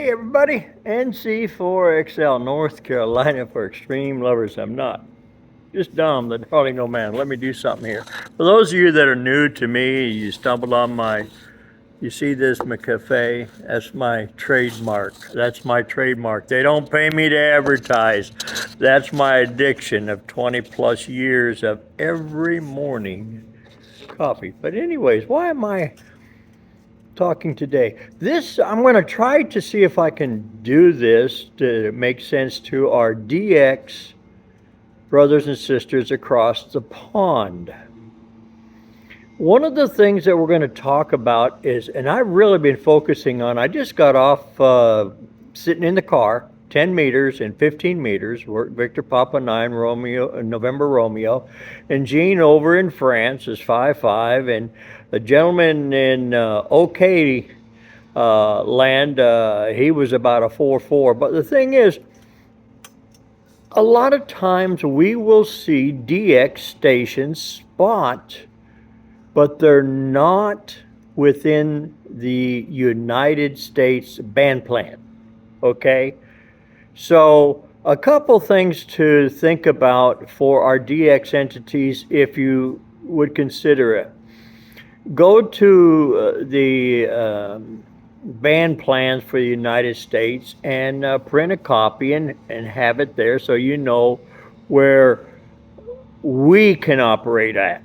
Hey everybody, NC4XL, North Carolina for extreme lovers. I'm not just dumb, the hardly no man. Let me do something here. For those of you that are new to me, you stumbled on you see this McCafe, that's my trademark. That's my trademark. They don't pay me to advertise. That's my addiction of 20 plus years of every morning coffee. But anyways, why am I talking today? I'm going to try to see if I can do this to make sense to our DX brothers and sisters across the pond. One of the things that we're going to talk about is, and I've really been focusing on, I just got off sitting in the car, 10 meters and 15 meters, Victor Papa 9, Romeo, November Romeo, and Gene over in France is 5'5", and the gentleman in OK land, he was about a 4'4". But the thing is, a lot of times we will see DX stations spot, but they're not within the United States band plan, okay? So a couple things to think about for our DX entities if you would consider it. Go to the band plans for the United States and print a copy and have it there so you know where we can operate at.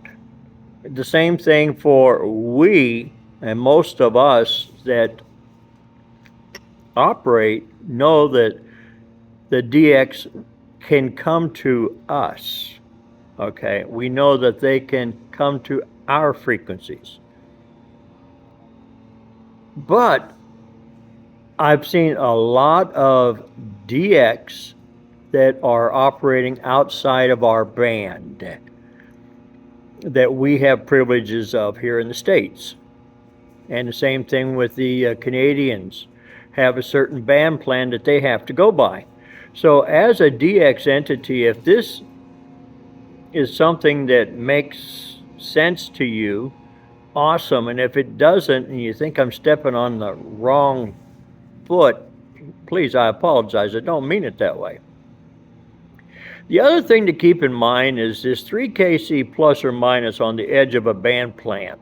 The same thing for we, and most of us that operate know that the DX can come to us, okay? We know that they can come to our frequencies. But I've seen a lot of DX that are operating outside of our band that we have privileges of here in the States. And the same thing with the Canadians have a certain band plan that they have to go by. So as a DX entity, if this is something that makes sense to you, awesome. And if it doesn't, and you think I'm stepping on the wrong foot, please, I apologize. I don't mean it that way. The other thing to keep in mind is this 3kc plus or minus on the edge of a band plan.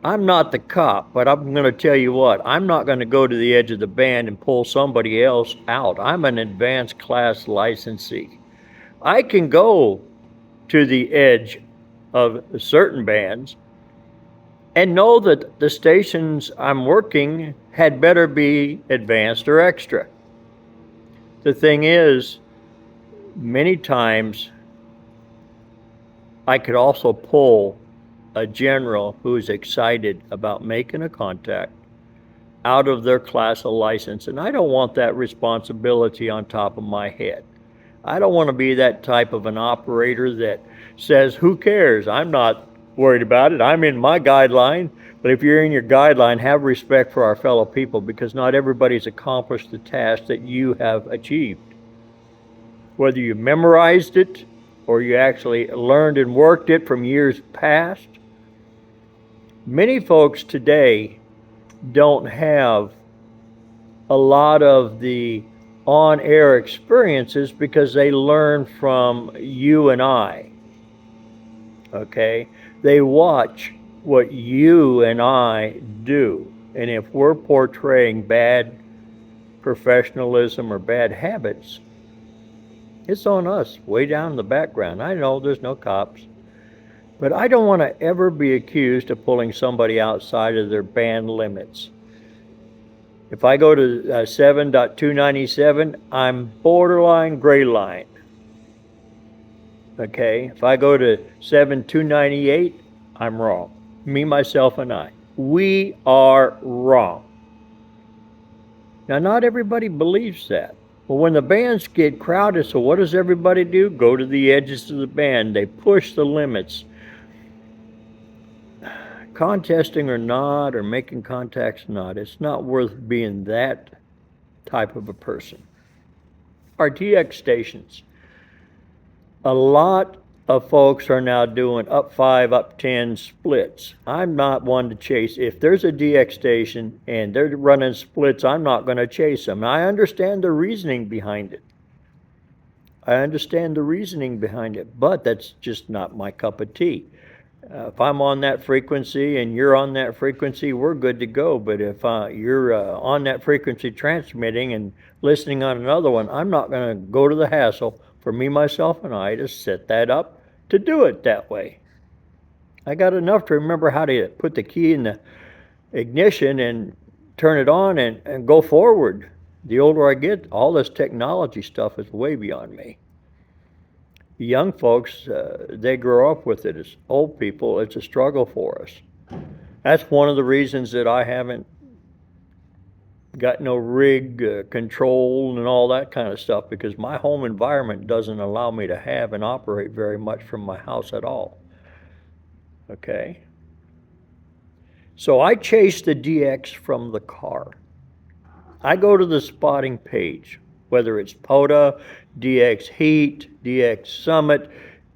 I'm not the cop, but I'm going to tell you what, I'm not going to go to the edge of the band and pull somebody else out. I'm an advanced class licensee. I can go to the edge of certain bands and know that the stations I'm working had better be advanced or extra. The thing is, many times I could also pull a general who's excited about making a contact out of their class of license, and I don't want that responsibility on top of my head. I don't want to be that type of an operator that says, who cares? I'm not worried about it. I'm in my guideline. But if you're in your guideline, have respect for our fellow people, because not everybody's accomplished the task that you have achieved. Whether you memorized it or you actually learned and worked it from years past, many folks today don't have a lot of the on-air experiences because they learn from you and I, okay? They watch what you and I do. And if we're portraying bad professionalism or bad habits, it's on us, way down in the background. I know there's no cops, but I don't want to ever be accused of pulling somebody outside of their band limits. If I go to 7.297, I'm borderline gray line. Okay, if I go to 7.298, I'm wrong. Me, myself, and I. We are wrong. Now, not everybody believes that. Well, when the bands get crowded, so what does everybody do? Go to the edges of the band. They push the limits. Contesting or not, or making contacts or not, it's not worth being that type of a person. Our DX stations, a lot of folks are now doing up 5, up 10 splits. I'm not one to chase. If there's a DX station and they're running splits, I'm not going to chase them. I understand the reasoning behind it. But that's just not my cup of tea. If I'm on that frequency and you're on that frequency, we're good to go. But if you're on that frequency transmitting and listening on another one, I'm not going to go to the hassle for me, myself, and I to set that up to do it that way. I got enough to remember how to put the key in the ignition and turn it on and go forward. The older I get, all this technology stuff is way beyond me. Young folks, they grow up with it. As old people, it's a struggle for us. That's one of the reasons that I haven't got no rig control and all that kind of stuff, because my home environment doesn't allow me to have and operate very much from my house at all. Okay? So I chase the DX from the car. I go to the spotting page, whether it's POTA, DX Heat, DX Summit,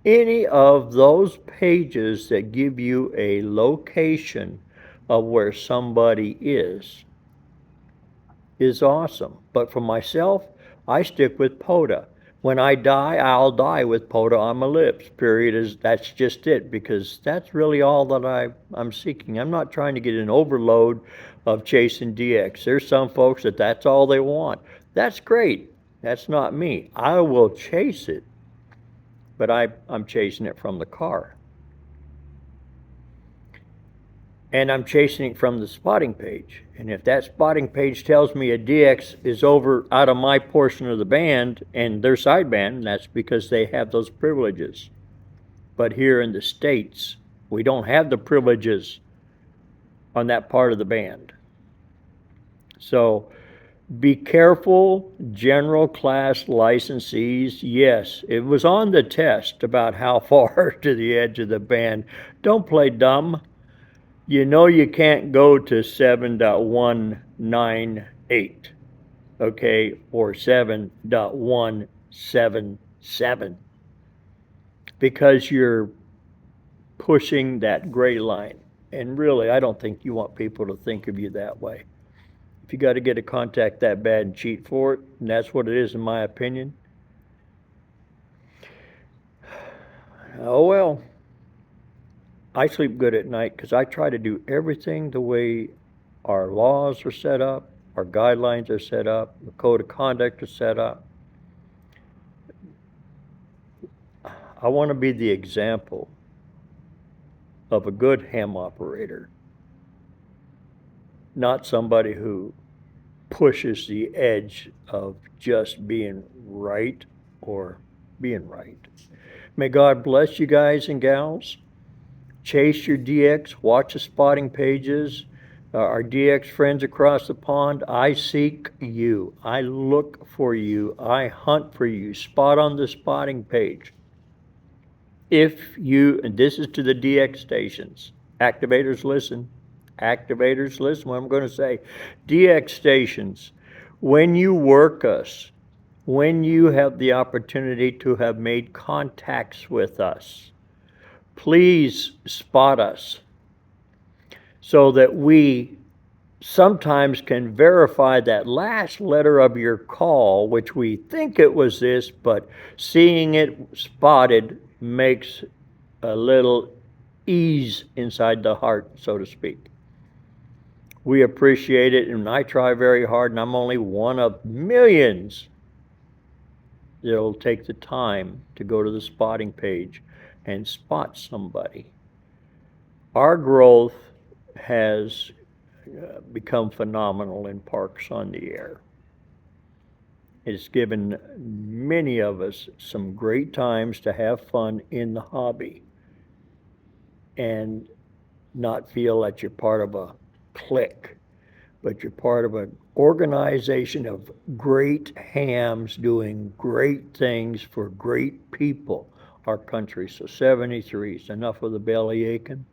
any of those pages that give you a location of where somebody is awesome. But for myself, I stick with POTA. When I die, I'll die with POTA on my lips, period. That's just it, because that's really all that I'm seeking. I'm not trying to get an overload of chasing DX. There's some folks that's all they want. That's great. That's not me. I will chase it, but I'm chasing it from the car. And I'm chasing it from the spotting page. And if that spotting page tells me a DX is over out of my portion of the band and their sideband, that's because they have those privileges. But here in the States, we don't have the privileges on that part of the band. So be careful, general class licensees. Yes, it was on the test about how far to the edge of the band. Don't play dumb. You know you can't go to 7.198, okay, or 7.177, because you're pushing that gray line. And really, I don't think you want people to think of you that way. If you got to get a contact that bad and cheat for it, and that's what it is in my opinion, oh well. I sleep good at night because I try to do everything the way our laws are set up, our guidelines are set up, the code of conduct is set up. I want to be the example of a good ham operator, not somebody who pushes the edge of just being right or being right. May God bless you guys and gals. Chase your DX, watch the spotting pages. Our DX friends across the pond, I seek you. I look for you. I hunt for you. Spot on the spotting page. If you, and this is to the DX stations, activators listen. Activators listen what I'm going to say. DX stations, when you work us, when you have the opportunity to have made contacts with us, please spot us so that we sometimes can verify that last letter of your call, which we think it was this, but seeing it spotted makes a little ease inside the heart, so to speak. We appreciate it, and I try very hard, and I'm only one of millions that'll take the time to go to the spotting page and spot somebody. Our growth has become phenomenal in Parks on the Air. It's given many of us some great times to have fun in the hobby and not feel that you're part of a clique, but you're part of an organization of great hams doing great things for great people. Our country. So 73 is enough of the belly aching.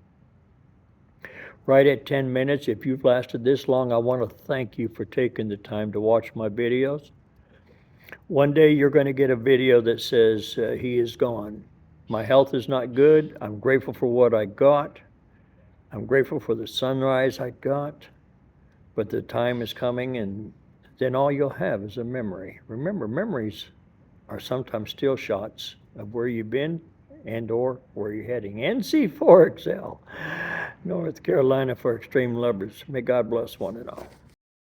Right at 10 minutes, if you've lasted this long, I want to thank you for taking the time to watch my videos. One day you're going to get a video that says he is gone. My health is not good. I'm grateful for what I got. I'm grateful for the sunrise I got. But the time is coming, and then all you'll have is a memory. Remember, memories are sometimes still shots of where you've been and or where you're heading. NC4XL, North Carolina for extreme lovers. May God bless one and all.